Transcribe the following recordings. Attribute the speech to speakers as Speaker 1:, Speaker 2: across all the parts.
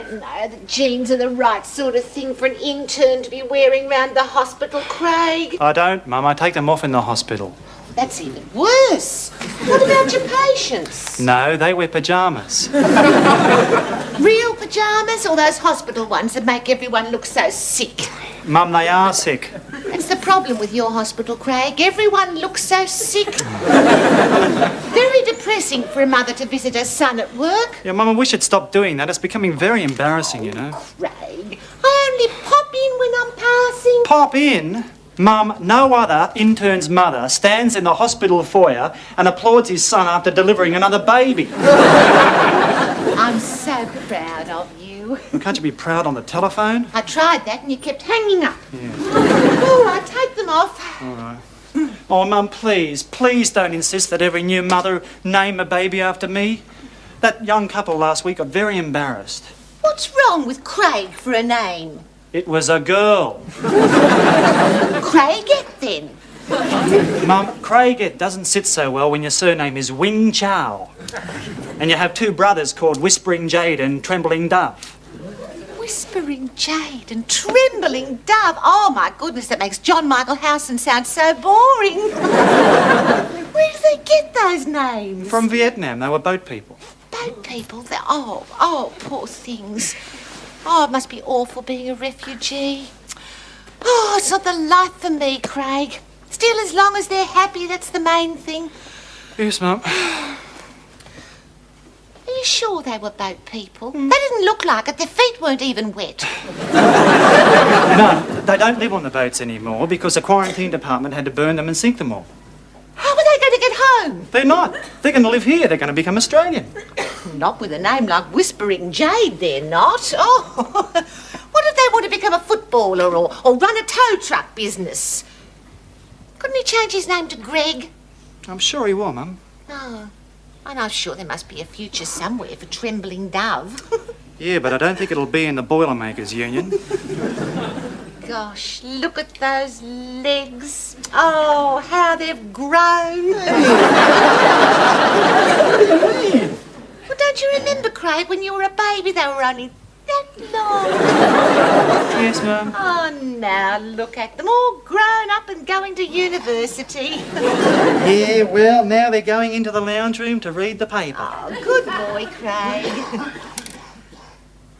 Speaker 1: don't know that jeans are the right sort of thing for an intern to be wearing round the hospital, Craig.
Speaker 2: I don't, Mum. I take them off in the hospital.
Speaker 1: That's even worse. What about your patients?
Speaker 2: No, they wear pyjamas.
Speaker 1: Real pyjamas or those hospital ones that make everyone look so sick?
Speaker 2: Mum, they are sick.
Speaker 1: That's the problem with your hospital, Craig. Everyone looks so sick. Very depressing for a mother to visit her son at work.
Speaker 2: Yeah, Mum, I wish you'd stop doing that. It's becoming very embarrassing, you know.
Speaker 1: Craig, I only pop in when I'm passing.
Speaker 2: Pop in? Mum, no other intern's mother stands in the hospital foyer and applauds his son after delivering another baby.
Speaker 1: I'm so proud of you.
Speaker 2: Well, can't you be proud on the telephone?
Speaker 1: I tried that and you kept hanging up.
Speaker 2: Yeah.
Speaker 1: All right, take them off.
Speaker 2: All right. Oh, Mum, please don't insist that every new mother name a baby after me. That young couple last week got very embarrassed.
Speaker 1: What's wrong with Craig for a name?
Speaker 2: It was a girl.
Speaker 1: Craigette, then.
Speaker 2: Mum, Craigette doesn't sit so well when your surname is Wing Chow. And you have two brothers called Whispering Jade and Trembling Dove.
Speaker 1: Whispering Jade and Trembling Dove. Oh, my goodness, that makes John Michael Howson sound so boring. Where do they get those names?
Speaker 2: From Vietnam. They were boat people.
Speaker 1: Boat people? Oh, poor things. Oh, it must be awful being a refugee. Oh, it's not the life for me, Craig. Still, as long as they're happy, that's the main thing.
Speaker 2: Yes, Mum.
Speaker 1: Are you sure they were boat people? They didn't look like it. Their feet weren't even wet.
Speaker 2: No, they don't live on the boats anymore because the quarantine department had to burn them and sink them all.
Speaker 1: How are they going to get home?
Speaker 2: They're not. They're going to live here. They're going to become Australian.
Speaker 1: Not with a name like Whispering Jade, they're not. Oh, what if they want to become a footballer or run a tow truck business? Couldn't he change his name to Greg?
Speaker 2: I'm sure he will, Mum.
Speaker 1: No. And I'm sure there must be a future somewhere for Trembling Dove.
Speaker 2: Yeah, but I don't think it'll be in the Boilermakers Union.
Speaker 1: Gosh, look at those legs. Oh, how they've grown. Well, don't you remember, Craig, when you were a baby, they were only that long?
Speaker 2: Yes, Mum.
Speaker 1: Oh, now look at them, all grown up and going to university.
Speaker 2: Yeah, well, now they're going into the lounge room to read the paper.
Speaker 1: Oh, good boy, Craig.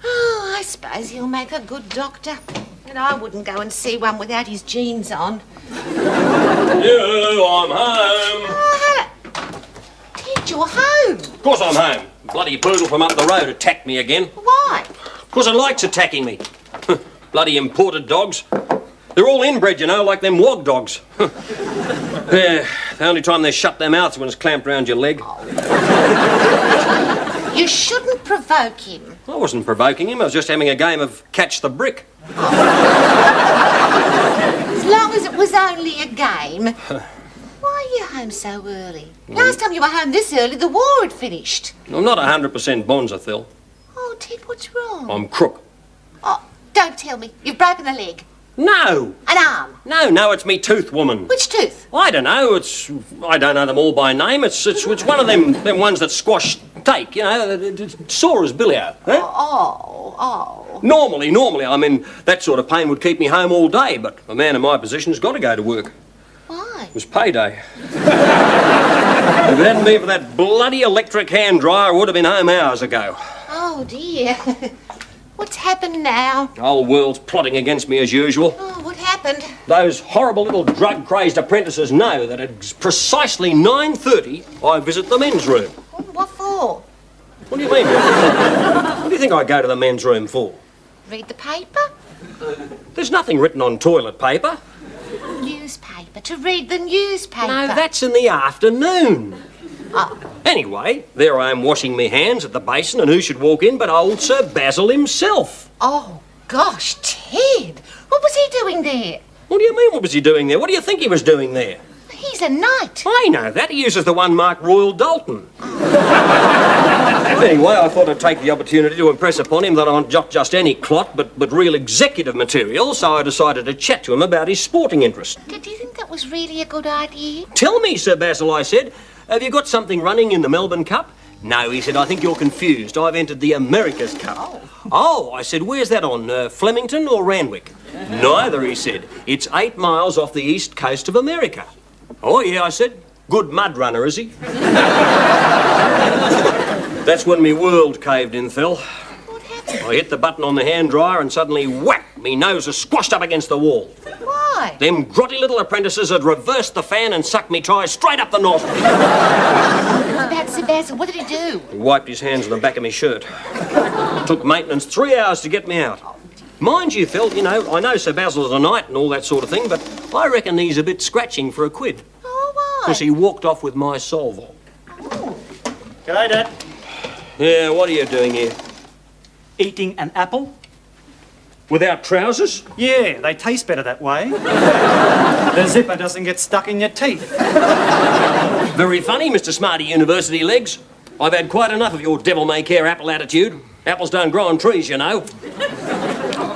Speaker 1: Oh, I suppose he'll make a good doctor. And I wouldn't go and see one without his jeans on.
Speaker 3: Hello, I'm home.
Speaker 1: Oh, hello. Ted, you're home.
Speaker 3: Of course I'm home. Bloody poodle from up the road attacked me again.
Speaker 1: Why?
Speaker 3: Because it likes attacking me. Bloody imported dogs. They're all inbred, you know, like them wog dogs. Yeah, the only time they shut their mouths when it's clamped round your leg.
Speaker 1: You shouldn't provoke him.
Speaker 3: I wasn't provoking him, I was just having a game of catch the brick.
Speaker 1: As long as it was only a game. Why are you home so early? Last time you were home this early, the war had finished.
Speaker 3: I'm not 100% bonza, Phil.
Speaker 1: Oh, Ted, what's wrong?
Speaker 3: I'm crook.
Speaker 1: Oh, don't tell me. You've broken a leg.
Speaker 3: No!
Speaker 1: An arm.
Speaker 3: No, it's me tooth, woman.
Speaker 1: Which tooth?
Speaker 3: I don't know. I don't know them all by name. It's one of them ones that squash take, you know, it's sore as billio. Huh?
Speaker 1: Oh.
Speaker 3: Normally, I mean, that sort of pain would keep me home all day, but a man in my position's got to go to work.
Speaker 1: Why?
Speaker 3: It was payday. If it hadn't been for that bloody electric hand dryer, I would have been home hours ago.
Speaker 1: Oh, dear. What's happened now?
Speaker 3: The whole world's plotting against me as usual.
Speaker 1: Oh, what happened?
Speaker 3: Those horrible little drug-crazed apprentices know that at precisely 9:30 I visit the men's room.
Speaker 1: What for?
Speaker 3: What do you mean? What do you think I go to the men's room for?
Speaker 1: Read the paper?
Speaker 3: There's nothing written on toilet paper.
Speaker 1: Newspaper. To read the newspaper.
Speaker 3: No, that's in the afternoon.
Speaker 1: Oh.
Speaker 3: Anyway, there I am washing my hands at the basin, and who should walk in but old Sir Basil himself.
Speaker 1: Oh, gosh, Ted. What was he doing there?
Speaker 3: What do you mean, what was he doing there? What do you think he was doing there?
Speaker 1: He's a knight.
Speaker 3: I know that. He uses the one marked Royal Dalton. Anyway, I thought I'd take the opportunity to impress upon him that I'm not just any clot, but real executive material, so I decided to chat to him about his sporting interest.
Speaker 1: Do you think that was really a good idea?
Speaker 3: Tell me, Sir Basil, I said, have you got something running in the Melbourne Cup? No, he said, I think you're confused. I've entered the America's Cup. Oh, I said, where's that on, Flemington or Randwick? Neither, he said. It's 8 miles off the east coast of America. Oh, yeah, I said. Good mud runner, is he? That's when me world caved in, Phil.
Speaker 1: What happened?
Speaker 3: I hit the button on the hand dryer and suddenly, whack, me nose was squashed up against the wall.
Speaker 1: Why?
Speaker 3: Them grotty little apprentices had reversed the fan and sucked me tyre straight up the nostril.
Speaker 1: That's Sebastian. What did he do?
Speaker 3: He wiped his hands on the back of my shirt. It took maintenance 3 hours to get me out. Mind you, Phil, you know, I know Sir Basil's a knight and all that sort of thing, but I reckon he's a bit scratching for a quid.
Speaker 1: Oh, why?
Speaker 3: Because he walked off with my Solvo.
Speaker 1: Oh.
Speaker 2: G'day, Dad.
Speaker 3: Yeah, what are you doing here?
Speaker 2: Eating an apple?
Speaker 3: Without trousers?
Speaker 2: Yeah, they taste better that way. The zipper doesn't get stuck in your teeth.
Speaker 3: Very funny, Mr. Smarty University Legs. I've had quite enough of your devil-may-care apple attitude. Apples don't grow on trees, you know.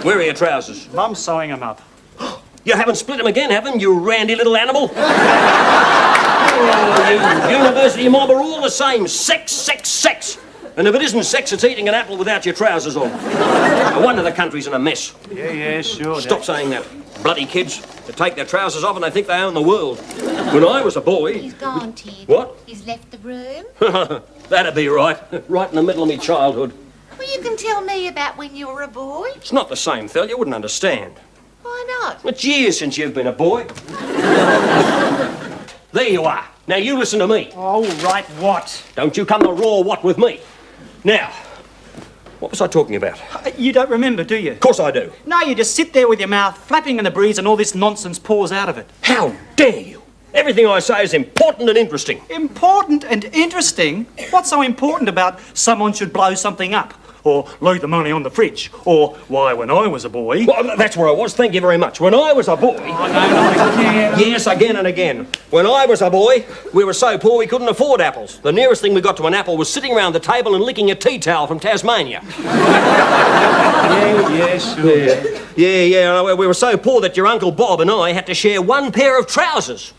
Speaker 3: Where are your trousers?
Speaker 2: Mum's sewing them up.
Speaker 3: You haven't split them again, haven't you, randy little animal? Oh, you university mob are all the same. Sex, sex, sex. And if it isn't sex, it's eating an apple without your trousers on. No wonder the country's in a mess.
Speaker 2: Yeah, sure,
Speaker 3: Stop saying that. Bloody kids. They take their trousers off and they think they own the world. When I was a boy...
Speaker 1: He's gone, Ted.
Speaker 3: What?
Speaker 1: He's left the room.
Speaker 3: That'd be right. Right in the middle of me childhood.
Speaker 1: Well, you can tell me about when you were a boy.
Speaker 3: It's not the same, Phil. You wouldn't understand.
Speaker 1: Why not?
Speaker 3: It's years since you've been a boy. There you are. Now you listen to me.
Speaker 2: Oh, right, what?
Speaker 3: Don't you come to raw what with me. Now, what was I talking about?
Speaker 2: You don't remember, do you?
Speaker 3: Of course I do.
Speaker 2: No, you just sit there with your mouth flapping in the breeze and all this nonsense pours out of it.
Speaker 3: How dare you? Everything I say is important and interesting.
Speaker 2: Important and interesting? What's so important about someone should blow something up? Or leave the money on the fridge? Or why, when I was a boy...
Speaker 3: Well, that's where I was. Thank you very much. When I was a boy...
Speaker 2: Oh, no, not again.
Speaker 3: Yes, again and again. When I was a boy, we were so poor we couldn't afford apples. The nearest thing we got to an apple was sitting around the table and licking a tea towel from Tasmania.
Speaker 2: Yeah, sure.
Speaker 3: Yeah. We were so poor that your Uncle Bob and I had to share one pair of trousers.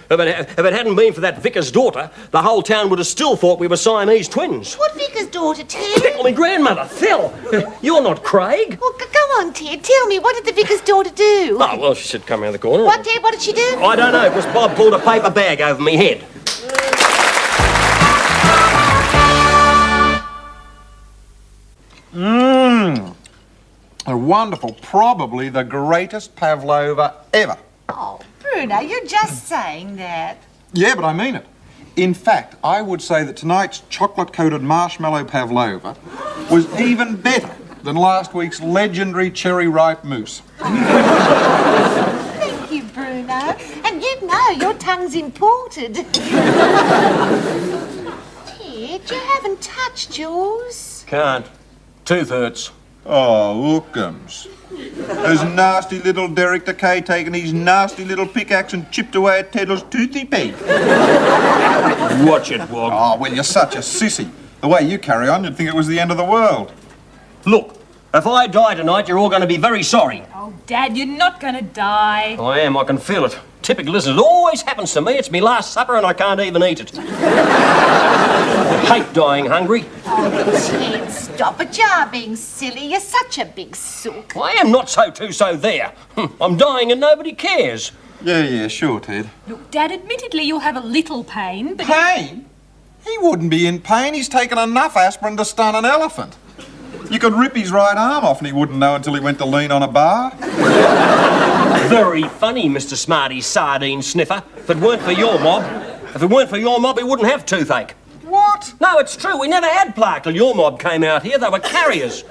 Speaker 3: If it hadn't been for that vicar's daughter, the whole town would have still thought we were Siamese twins.
Speaker 1: What vicar's daughter, Ted?
Speaker 3: Well, my grandmother, Phil. You're not Craig.
Speaker 1: Well, go on, Ted. Tell me, what did the vicar's daughter do?
Speaker 3: Oh, well, she said come round the corner.
Speaker 1: What, Ted? What did she do?
Speaker 3: I don't know, because Bob pulled a paper bag over me head.
Speaker 4: A wonderful, probably the greatest pavlova ever.
Speaker 1: Oh, Bruno, you're just saying that.
Speaker 4: Yeah, but I mean it. In fact, I would say that tonight's chocolate-coated marshmallow pavlova was even better than last week's legendary cherry-ripe mousse.
Speaker 1: Thank you, Bruno. And you know your tongue's imported. Ted, you haven't touched yours.
Speaker 3: Can't. Tooth hurts.
Speaker 4: Oh, hookums. Has nasty little Derek Decay taken his nasty little pickaxe and chipped away at Teddle's toothy peg?
Speaker 3: Watch it, Wog.
Speaker 4: Oh, well, you're such a sissy. The way you carry on, you'd think it was the end of the world.
Speaker 3: Look, if I die tonight, you're all going to be very sorry.
Speaker 5: Oh, Dad, you're not going to die.
Speaker 3: I am, I can feel it. Typical, listen, it always happens to me. It's me last supper and I can't even eat it. I hate dying hungry.
Speaker 1: Oh, Ted, stop it. You're being silly. You're such a big sook.
Speaker 3: I am not so there. I'm dying and nobody cares.
Speaker 4: Yeah, sure, Ted.
Speaker 5: Look, Dad, admittedly you'll have a little pain, but...
Speaker 4: Pain? He wouldn't be in pain. He's taken enough aspirin to stun an elephant. You could rip his right arm off and he wouldn't know until he went to lean on a bar.
Speaker 3: Very funny, Mr. Smarty Sardine Sniffer. If it weren't for your mob, we wouldn't have toothache.
Speaker 4: What?
Speaker 3: No, it's true. We never had plaque till your mob came out here. They were carriers.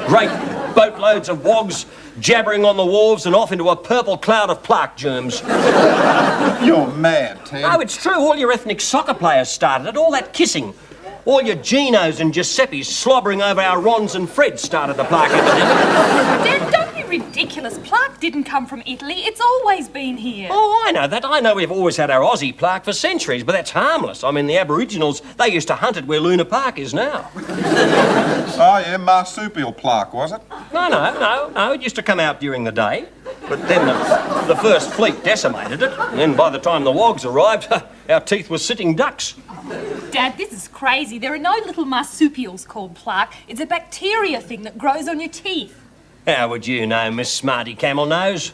Speaker 3: Great boatloads of wogs jabbering on the wharves and off into a purple cloud of plaque germs.
Speaker 4: You're mad, Ted.
Speaker 3: No, it's true. All your ethnic soccer players started it. All that kissing. All your Ginos and Giuseppes slobbering over our Rons and Freds started the plaque epidemic.
Speaker 5: Dad, don't be ridiculous. Plaque didn't come from Italy. It's always been here.
Speaker 3: Oh, I know that. I know we've always had our Aussie plaque for centuries, but that's harmless. I mean, the Aboriginals, they used to hunt it where Luna Park is now.
Speaker 4: Oh, yeah, marsupial plaque, was it?
Speaker 3: No. It used to come out during the day. But then the first fleet decimated it. And then by the time the wogs arrived, our teeth were sitting ducks.
Speaker 5: Dad, this is crazy. There are no little marsupials called plaque. It's a bacteria thing that grows on your teeth.
Speaker 3: How would you know, Miss Smarty Camel Nose?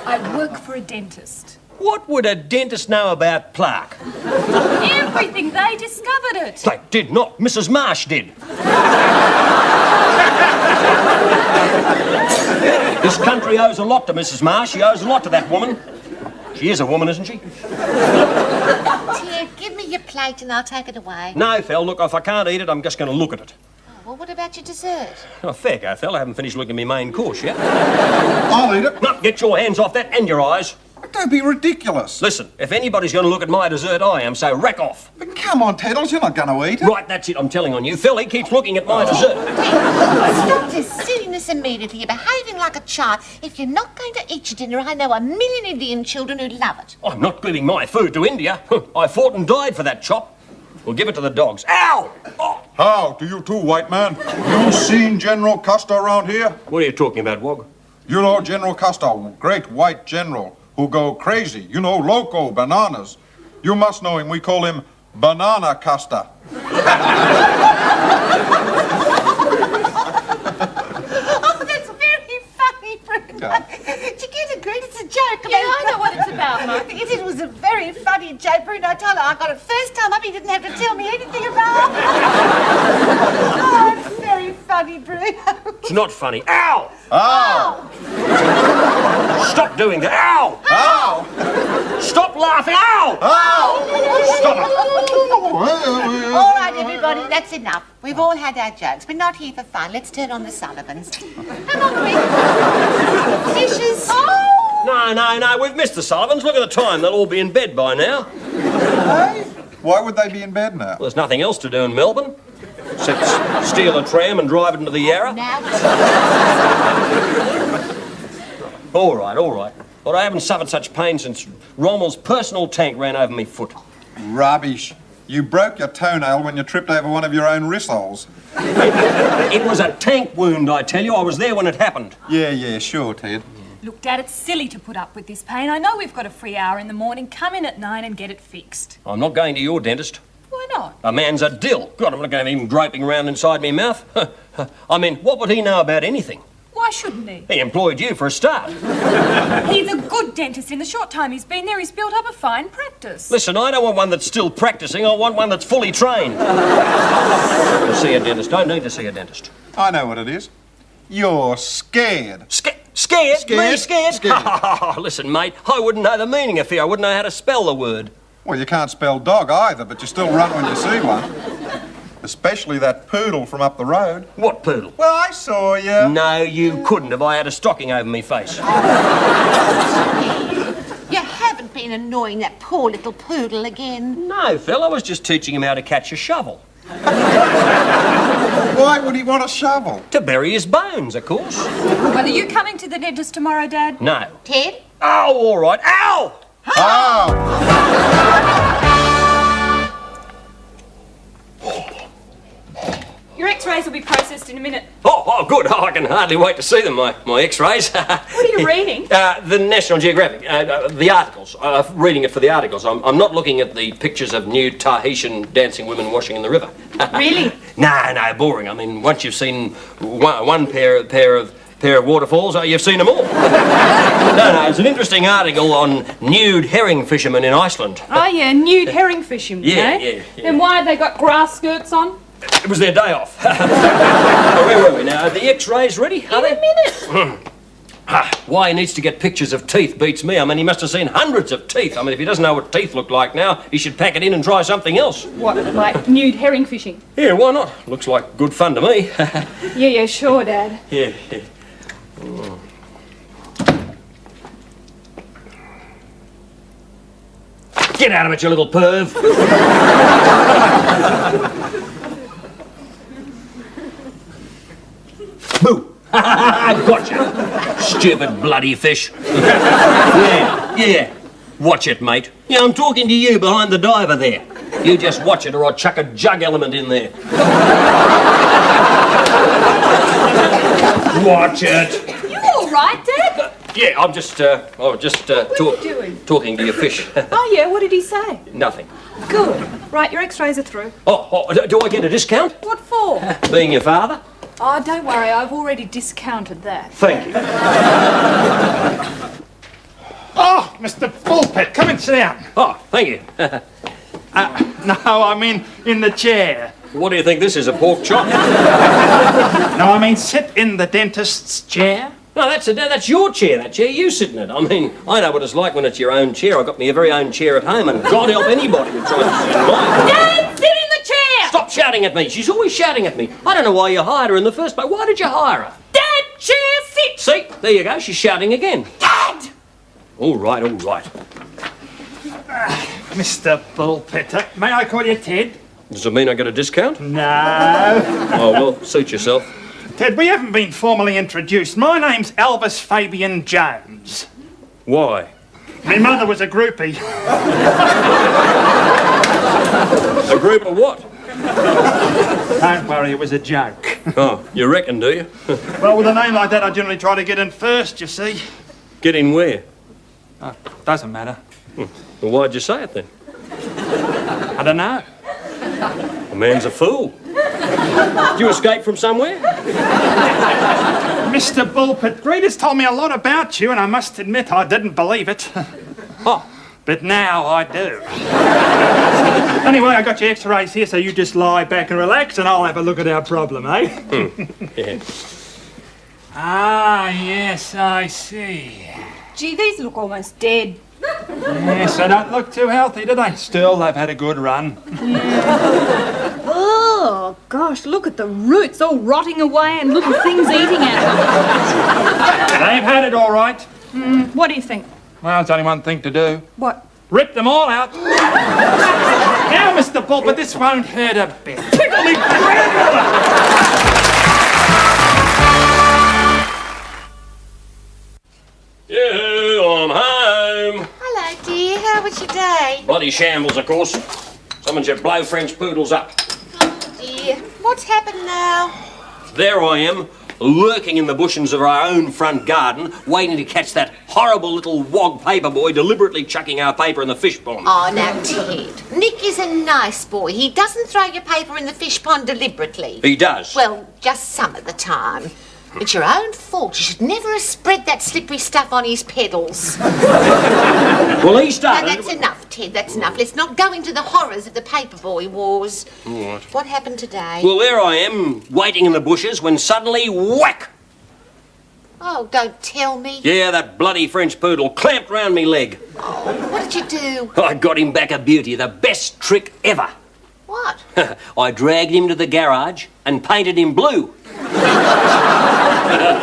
Speaker 5: I work for a dentist.
Speaker 3: What would a dentist know about plaque?
Speaker 5: Everything. They discovered it.
Speaker 3: They did not. Mrs. Marsh did. This country owes a lot to Mrs. Marsh. She owes a lot to that woman. She is a woman, isn't she?
Speaker 1: Ted, give me your plate and I'll take it away.
Speaker 3: No, Phil, look, if I can't eat it, I'm just going to look at it.
Speaker 1: Well, what about your dessert?
Speaker 3: Oh, fair go, Phil. I haven't finished looking at my main course yet.
Speaker 4: I'll eat it.
Speaker 3: No, get your hands off that and your eyes.
Speaker 4: Don't be ridiculous.
Speaker 3: Listen, if anybody's going to look at my dessert, I am, so rack off.
Speaker 4: But come on, Teddles, you're not going to eat it.
Speaker 3: Right, that's it, I'm telling on you. Phil, he keeps looking at my dessert.
Speaker 1: Stop this silliness immediately. You're behaving like a child. If you're not going to eat your dinner, I know 1 million Indian children who love it.
Speaker 3: I'm not giving my food to India. I fought and died for that chop. We'll give it to the dogs. Ow! Oh.
Speaker 4: How? Do you too, white man? You seen General Custer around here?
Speaker 3: What are you talking about, Wog?
Speaker 4: You know General Custer, great white general who go crazy. You know, loco, bananas. You must know him. We call him Banana Custer.
Speaker 1: Oh, that's very funny, Bruno. Did you get it, Greg? It's a joke.
Speaker 5: Yeah, I know what it's about, Mum.
Speaker 1: It was a very funny joke, Bruno. I told her I got it first time up. He didn't have to tell me anything about it. Oh, it's very funny, Bruno.
Speaker 3: It's not funny. Ow!
Speaker 4: Ow!
Speaker 3: Stop doing that. Ow!
Speaker 4: Ow!
Speaker 3: Stop laughing. Ow!
Speaker 4: Ow! Stop it!
Speaker 1: All right, everybody, that's enough. We've all had our jokes. We're not here for fun. Let's turn on the Sullivans. Come on, quick. Dishes. Oh!
Speaker 3: No, we've missed the Sullivans. Look at the time. They'll all be in bed by now.
Speaker 4: Hey, why would they be in bed now?
Speaker 3: Well, there's nothing else to do in Melbourne. Except steal a tram and drive it into the Yarra.
Speaker 1: Now,
Speaker 3: All right. But I haven't suffered such pain since Rommel's personal tank ran over me foot.
Speaker 4: Rubbish. You broke your toenail when you tripped over one of your own rissoles.
Speaker 3: It was a tank wound, I tell you. I was there when it happened.
Speaker 4: Yeah, sure, Ted.
Speaker 5: Look, Dad, it's silly to put up with this pain. I know we've got a free hour in the morning. Come in at 9 and get it fixed.
Speaker 3: I'm not going to your dentist.
Speaker 5: Why not?
Speaker 3: A man's a dill. God, I'm not going to him groping around inside me mouth. I mean, what would he know about anything?
Speaker 5: Why shouldn't he?
Speaker 3: He employed you for a start.
Speaker 5: He's a good dentist. In the short time he's been there, he's built up a fine practice.
Speaker 3: Listen, I don't want one that's still practising. I want one that's fully trained. To see a dentist. Don't need to see a dentist.
Speaker 4: I know what it is. You're scared.
Speaker 3: Scared?
Speaker 4: Scared?
Speaker 3: Me scared?
Speaker 4: Scared.
Speaker 3: Listen, mate, I wouldn't know the meaning of fear. I wouldn't know how to spell the word.
Speaker 4: Well, you can't spell dog either, but you still run when you see one. Especially that poodle from up the road.
Speaker 3: What poodle?
Speaker 4: Well, I saw you.
Speaker 3: No, you couldn't if I had a stocking over me face.
Speaker 1: you haven't been annoying that poor little poodle again.
Speaker 3: No, Phil, I was just teaching him how to catch a shovel.
Speaker 4: Why would he want a shovel?
Speaker 3: To bury his bones, of course.
Speaker 5: Well, are you coming to the dentist tomorrow, Dad?
Speaker 3: No.
Speaker 1: Ted?
Speaker 3: Oh, all right. Ow!
Speaker 4: Oh!
Speaker 5: Your x-rays will be processed in a minute.
Speaker 3: Oh, good. Oh, I can hardly wait to see them, my x-rays.
Speaker 5: What are you reading?
Speaker 3: The National Geographic, the articles. Reading it for the articles. I'm not looking at the pictures of nude Tahitian dancing women washing in the river.
Speaker 5: Really?
Speaker 3: No, boring. I mean, once you've seen one pair of waterfalls, you've seen them all. No, it's an interesting article on nude herring fishermen in Iceland.
Speaker 5: Oh, yeah, nude herring fishing.
Speaker 3: Yeah.
Speaker 5: Then why have they got grass skirts on?
Speaker 3: It was their day off. Where were we now? Are the x-rays ready? Are they?
Speaker 5: In a minute.
Speaker 3: Why he needs to get pictures of teeth beats me. I mean, he must have seen hundreds of teeth. I mean, if he doesn't know what teeth look like now, he should pack it in and try something else.
Speaker 5: What, like nude herring fishing?
Speaker 3: Yeah, why not? Looks like good fun to me.
Speaker 5: Yeah, sure, Dad.
Speaker 3: Yeah. Get out of it, you little perv. Boo! Gotcha! Stupid bloody fish. Yeah. Watch it, mate. Yeah, I'm talking to you behind the diver there. You just watch it or I'll chuck a jug element in there. Watch it.
Speaker 5: You all right, Dad?
Speaker 3: Yeah, I'm just
Speaker 5: What are you doing?
Speaker 3: talking to your fish.
Speaker 5: Oh, yeah, what did he say?
Speaker 3: Nothing.
Speaker 5: Good. Right, your x-rays are through.
Speaker 3: Do I get a discount?
Speaker 5: What for?
Speaker 3: Being your father?
Speaker 5: Oh, don't worry, I've already discounted that.
Speaker 3: Thank you.
Speaker 6: Oh, Mr. Bullpit, come and sit down.
Speaker 3: Oh, thank you.
Speaker 6: No, I mean in the chair.
Speaker 3: What do you think this is, a pork chop?
Speaker 6: No, I mean sit in the dentist's chair.
Speaker 3: No, that's your chair, that chair you sit in it. I mean, I know what it's like when it's your own chair. I've got my very own chair at home, and God help anybody who tries to sit in mine.
Speaker 5: Dad, sit in the chair!
Speaker 3: Stop shouting at me. She's always shouting at me. I don't know why you hired her in the first place. Why did you hire her?
Speaker 5: Dad, chair, sit!
Speaker 3: See, there you go. She's shouting again.
Speaker 5: Dad!
Speaker 3: All right, all right.
Speaker 6: Mr. Bullpit, may I call you Ted?
Speaker 3: Does it mean I get a discount?
Speaker 6: No.
Speaker 3: Oh, well, suit yourself.
Speaker 6: Ted, we haven't been formally introduced. My name's Elvis Fabian Jones.
Speaker 3: Why?
Speaker 6: My mother was a groupie.
Speaker 3: A group of what?
Speaker 6: Don't worry, it was a joke.
Speaker 3: Oh, you reckon, do you?
Speaker 6: Well, with a name like that, I generally try to get in first, you see.
Speaker 3: Get in where?
Speaker 6: Oh, doesn't matter.
Speaker 3: Well, why'd you say it then?
Speaker 6: I don't know.
Speaker 3: A man's a fool. Did you escape from somewhere?
Speaker 6: Mr. Bullpit, Greeta's told me a lot about you, and I must admit I didn't believe it.
Speaker 3: Oh,
Speaker 6: But now I do. Anyway, I got your x-rays here, so you just lie back and relax, and I'll have a look at our problem, eh?
Speaker 3: yeah.
Speaker 6: Ah, yes, I see.
Speaker 5: Gee, these look almost dead.
Speaker 6: Yes, they don't look too healthy, do they? Still, they've had a good run.
Speaker 5: Oh, gosh, look at the roots all rotting away and little things eating at
Speaker 6: They've had it all right.
Speaker 5: them. What do you think?
Speaker 6: Well, there's only one thing to do.
Speaker 5: What?
Speaker 6: Rip them all out. Now, Mr. Bullpit, this won't hurt a bit. Tickle me grandmother!
Speaker 3: Yeah, I'm home.
Speaker 1: Hello, dear. How was your day?
Speaker 3: Bloody shambles, of course. Someone should blow French poodles up.
Speaker 1: Oh, dear. What's happened now?
Speaker 3: There I am, lurking in the bushes of our own front garden, waiting to catch that horrible little wog paper boy deliberately chucking our paper in the fish pond.
Speaker 1: Oh, now, Ted. Nick is a nice boy. He doesn't throw your paper in the fish pond deliberately.
Speaker 3: He does.
Speaker 1: Well, just some of the time. It's your own fault. You should never have spread that slippery stuff on his pedals.
Speaker 3: Well, he
Speaker 1: Now,
Speaker 3: started...
Speaker 1: that's enough, Ted. That's enough. Let's not go into the horrors of the paperboy wars.
Speaker 3: What?
Speaker 1: What happened today?
Speaker 3: Well, there I am, waiting in the bushes, when suddenly, whack!
Speaker 1: Oh, don't tell me.
Speaker 3: Yeah, that bloody French poodle clamped round me leg.
Speaker 1: Oh, what did you do?
Speaker 3: I got him back a beauty, the best trick ever.
Speaker 1: What?
Speaker 3: I dragged him to the garage and painted him blue.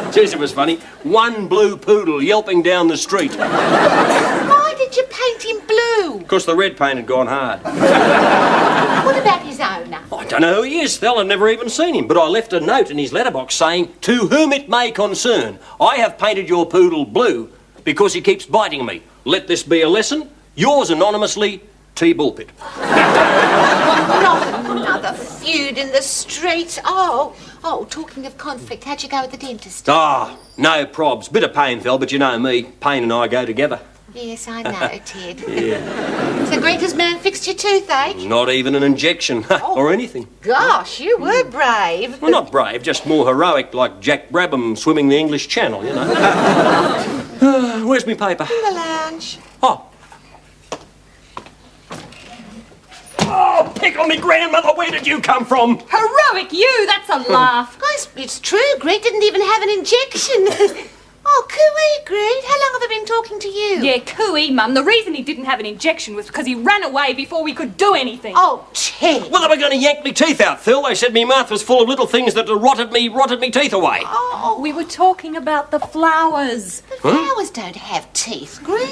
Speaker 3: Jeez, it was funny. One blue poodle yelping down the street.
Speaker 1: Why did you paint him blue?
Speaker 3: Of course, the red paint had gone hard.
Speaker 1: What about his owner?
Speaker 3: I don't know who he is. They'll have never even seen him. But I left a note in his letterbox saying, "To whom it may concern, I have painted your poodle blue because he keeps biting me. Let this be a lesson. Yours anonymously, T. Bullpit."
Speaker 1: Not another feud in the street. Oh, talking of conflict, how'd you go with the dentist?
Speaker 3: Ah, no probs. Bit of pain, Phil, but you know me. Pain and I go together.
Speaker 1: Yes, I know, Ted.
Speaker 3: Yeah.
Speaker 1: So Greta's man fixed your toothache?
Speaker 3: Not even an injection or anything.
Speaker 1: Gosh, you were brave.
Speaker 3: Well, not brave, just more heroic, like Jack Brabham swimming the English Channel, you know. Where's my paper?
Speaker 1: In the lounge.
Speaker 3: Oh, pickle me grandmother, where did you come from?
Speaker 5: Heroic you! That's a laugh.
Speaker 1: Guys, it's true. Grete didn't even have an injection. Oh, cooey, Grete. How long have I been talking to you?
Speaker 5: Yeah, cooey, Mum. The reason he didn't have an injection was because he ran away before we could do anything.
Speaker 1: Oh, Ted.
Speaker 3: Well, they were going to yank me teeth out, Phil. They said me mouth was full of little things that rotted me teeth away.
Speaker 1: Oh,
Speaker 5: We were talking about the flowers.
Speaker 1: the flowers don't have teeth, Grete.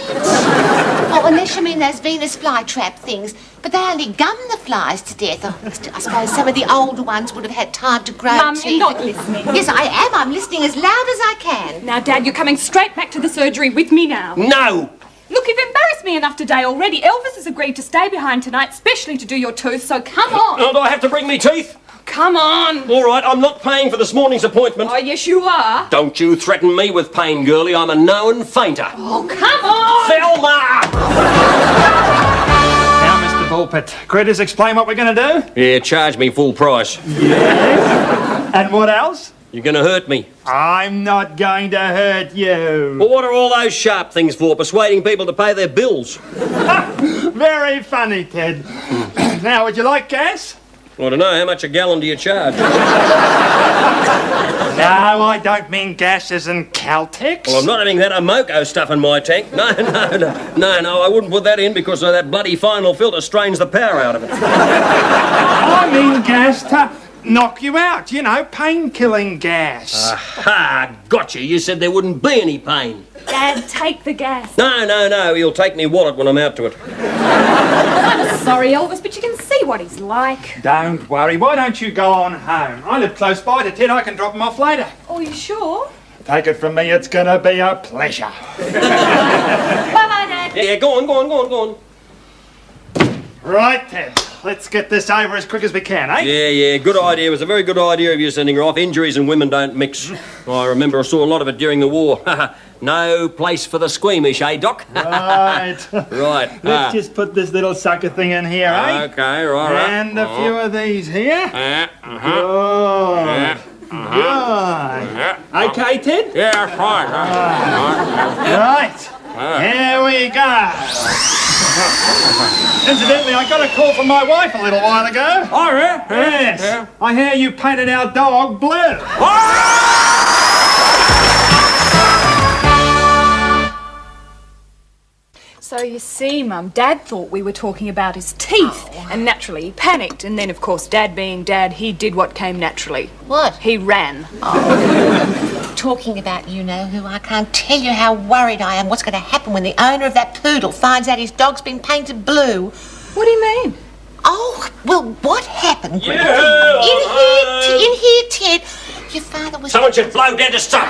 Speaker 1: Oh, unless you mean those Venus flytrap things. But they only gum the flies to death. Oh, I suppose some of the older ones would have had time to grow
Speaker 5: Mum,
Speaker 1: teeth.
Speaker 5: you're not listening.
Speaker 1: Yes, I am. I'm listening as loud as I can.
Speaker 5: Now, Dad, you're coming straight back to the surgery with me now.
Speaker 3: No!
Speaker 5: Look, you've embarrassed me enough today already. Elvis has agreed to stay behind tonight, specially to do your tooth, so come on.
Speaker 3: Oh, do I have to bring me teeth?
Speaker 5: Come on.
Speaker 3: All right, I'm not paying for this morning's appointment.
Speaker 5: Oh, yes, you are.
Speaker 3: Don't you threaten me with pain, girlie. I'm a known fainter.
Speaker 5: Oh, come on.
Speaker 3: Thelma!
Speaker 6: Now, Mr. pulpit. Critters, explain what we're going to do?
Speaker 3: Yeah, charge me full price.
Speaker 6: And what else?
Speaker 3: You're going to hurt me.
Speaker 6: I'm not going to hurt you.
Speaker 3: Well, what are all those sharp things for? Persuading people to pay their bills.
Speaker 6: Very funny, Ted. Now, would you like gas?
Speaker 3: I don't know, how much a gallon do you charge?
Speaker 6: No, I don't mean gas as in Caltex.
Speaker 3: Well, I'm not having that Amoco stuff in my tank. No, I wouldn't put that in because that bloody final filter strains the power out of it.
Speaker 6: I mean gas to knock you out, you know, pain-killing gas.
Speaker 3: Aha, gotcha. You said there wouldn't be any pain.
Speaker 5: Dad, take the gas.
Speaker 3: No, he'll take me wallet when I'm out to it.
Speaker 5: I'm sorry, Elvis, but you can see what he's like.
Speaker 6: Don't worry, why don't you go on home? I live close by to Ted, I can drop him off later.
Speaker 5: Oh, you sure?
Speaker 6: Take it from me, it's gonna be a pleasure.
Speaker 5: Bye-bye, Dad.
Speaker 3: Yeah, go on.
Speaker 6: Right, Ted, let's get this over as quick as we can, eh?
Speaker 3: Yeah, good idea. It was a very good idea of you sending her off. Injuries and women don't mix. I remember I saw a lot of it during the war. No place for the squeamish, eh, Doc?
Speaker 6: Right.
Speaker 3: Right.
Speaker 6: Let's just put this little sucker thing in here, eh?
Speaker 3: Okay, right.
Speaker 6: And a few of these here. Good. Good. Okay, Ted?
Speaker 3: Yeah, fine.
Speaker 6: Right. Here we go. Incidentally, I got a call from my wife a little while ago.
Speaker 3: Oh, yeah?
Speaker 6: Yes.
Speaker 3: Yeah.
Speaker 6: I hear you painted our dog blue.
Speaker 5: So you see, Mum, Dad thought we were talking about his teeth, and naturally he panicked, and then, of course, Dad being Dad, he did what came naturally.
Speaker 1: What?
Speaker 5: He ran.
Speaker 1: Talking about you-know-who, I can't tell you how worried I am what's going to happen when the owner of that poodle finds out his dog's been painted blue.
Speaker 5: What do you mean?
Speaker 1: Oh, well, what happened?
Speaker 3: Yeah,
Speaker 1: In here, Ted. Your father was...
Speaker 3: Someone should blow dead to stop.